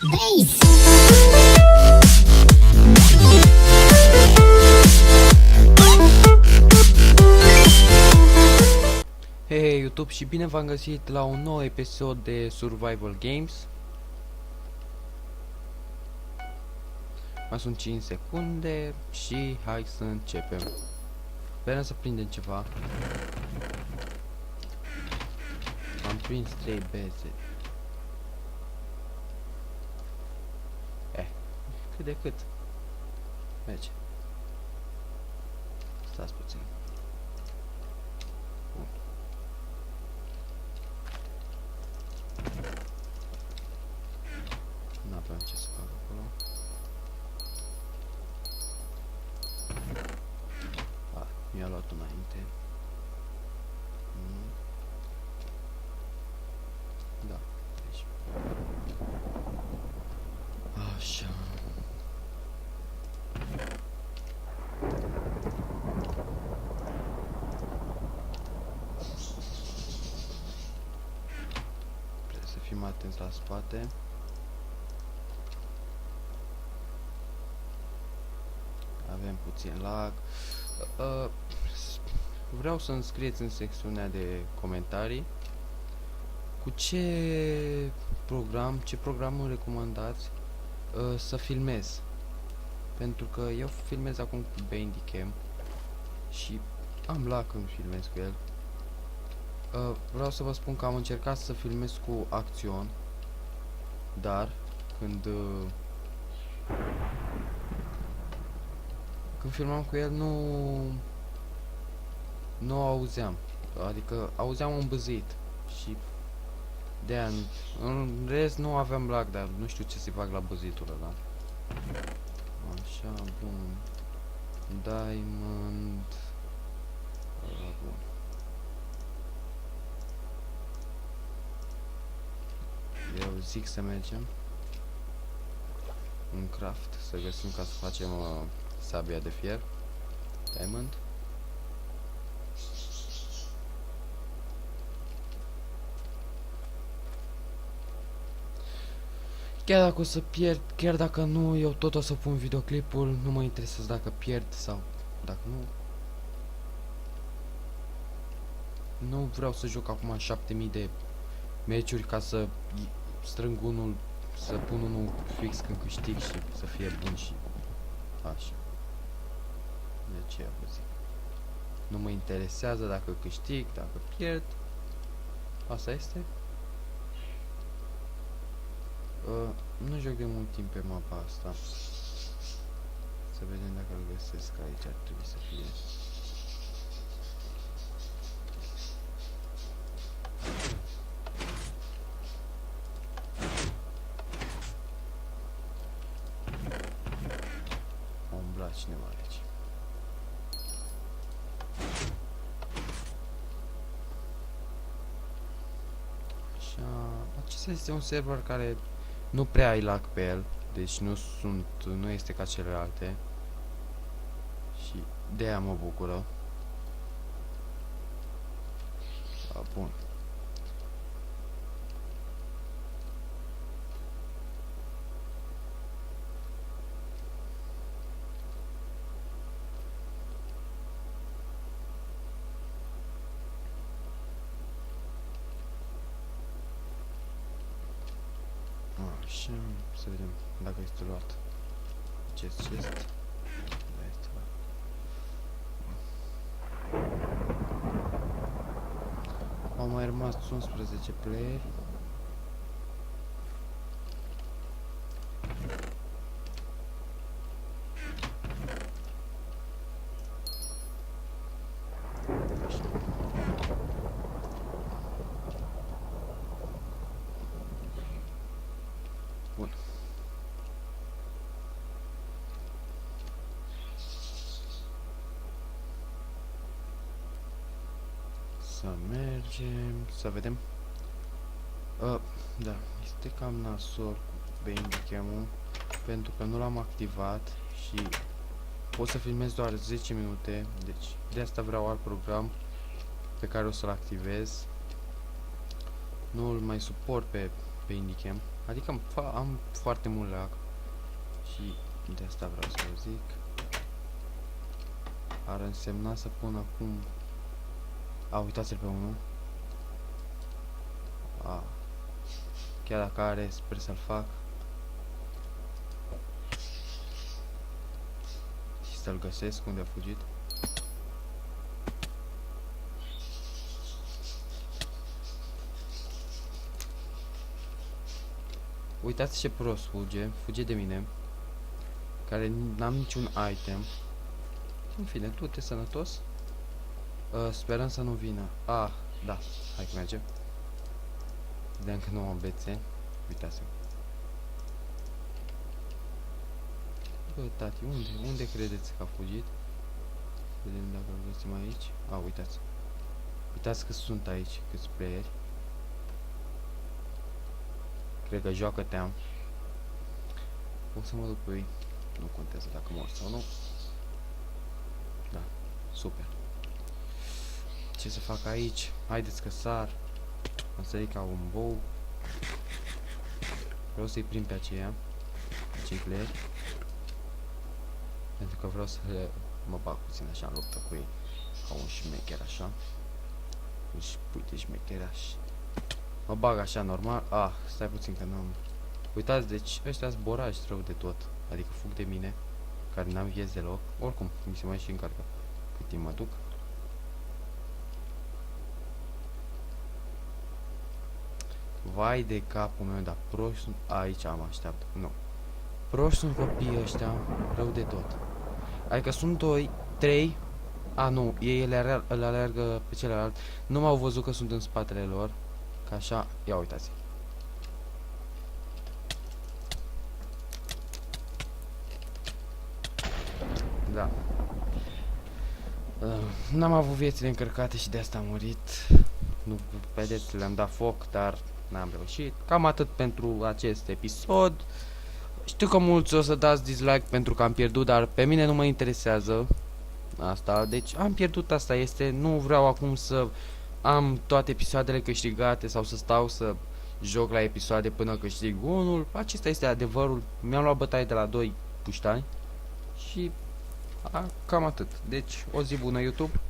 Bass. Hei YouTube și bine v-am găsit la un nou episod de Survival Games. Mai sunt 5 secunde și hai să începem. Sperăm să prindem ceva. Am prins 3 beze. Cât de cât. Merge. Stați puțin. Bun. N-aveam ce să fac acolo. Mi-a luat înainte. Da, deci. Așa. Trebuie să fim atenți la spate. Avem puțin lag. Vreau să îmi scrieți în secțiunea de comentarii cu ce program îmi recomandați să filmez. Pentru că eu filmez acum cu Bandicam și am lag când filmez cu el. Vreau să vă spun că am încercat să filmez cu Acțion, dar când filmam cu el nu auzeam, adică auzeam un băzit și de-aia în rest nu aveam lag, dar nu știu ce să fac la băzitul ăla. Așa, bun. Diamond. Bun. Eu zic să mergem în craft, să găsim ca să facem sabia de fier. Diamond. Chiar dacă o să pierd, chiar dacă nu, eu tot o să pun videoclipul, nu mă interesează dacă pierd sau dacă nu. Nu vreau să joc acum 7000 de meciuri ca să strâng unul, să pun unul fix când câștig și să fie bun și așa. De aceea vă zic. Nu mă interesează dacă câștig, dacă pierd. Asta este. Nu joc de mult timp pe mapa asta. Să vedem dacă îl găsesc aici, ar trebui să fie. A umblat cineva aici. Așa, acesta este un server care nu prea ai lag pe el, deci nu este ca celelalte și de-aia mă bucură. Bun. Așa, să vedem dacă este luat acest chest. Da, este luat. Au mai rămas 11 playeri. Bun. Să mergem, să vedem. Da, este cam nasol cu Bandicam-ul pentru că nu l-am activat și pot să filmez doar 10 minute, deci de asta vreau alt program pe care o să-l activez. Nu îl mai suport pe Bandicam. Adică am foarte mult lag. Și de asta vreau să vă zic. Ar însemna să pun acum... A, uitați-l pe unul. A. Chiar dacă are, sper să-l fac. Și să-l găsesc unde a fugit. Uitați ce prost fuge de mine. Care n-am niciun item. În fine, du-te sănătos. Sperăm să nu vină. Ah, da, hai că mergem. Vedem că nu am bețe. Uitați-vă. Bă, tati, unde credeți că a fugit? Vedem dacă îl găsim aici. A, uitați. Uitați că sunt aici, câți playeri. Cred că joacă team. O să mă duc pe ei. Nu contează dacă mor sau nu. Da, super. Ce să fac aici? Haideți că sar. Am sărit ca un bou. Vreau să-i prind pe aceia. Acei playeri. Pentru că vreau să mă bag puțin așa în luptă cu ei. Ca un șmecher așa. Deci, uite, șmecheraș. Mă bag așa normal. Ah, stai puțin că n-am. Uitați, deci ăștia zborași rău de tot. Adică fug de mine. Care n-am vieți deloc. Oricum, mi se mai și încarcă. Cât timp mă duc. Vai de capul meu, dar proști sunt. Aici am așteaptă. Nu. Proști sunt copiii ăștia. Rău de tot. Adică sunt 2, 3. A, nu, ei îl alergă pe celălalt. Nu m-au văzut că sunt în spatele lor. Ca așa, ia uitați. Da. N-am avut viețile încărcate și de asta am murit. Nu, vedeți, le-am dat foc, dar n-am reușit. Cam atât pentru acest episod. Știu că mulți o să dați dislike pentru că am pierdut, dar pe mine nu mă interesează asta. Deci am pierdut, asta este. Nu vreau acum să am toate episoadele câștigate sau să stau să joc la episoade până câștig unul. Acesta este adevărul. Mi-am luat bătaie de la 2 puștani și cam atât. Deci o zi bună, YouTube.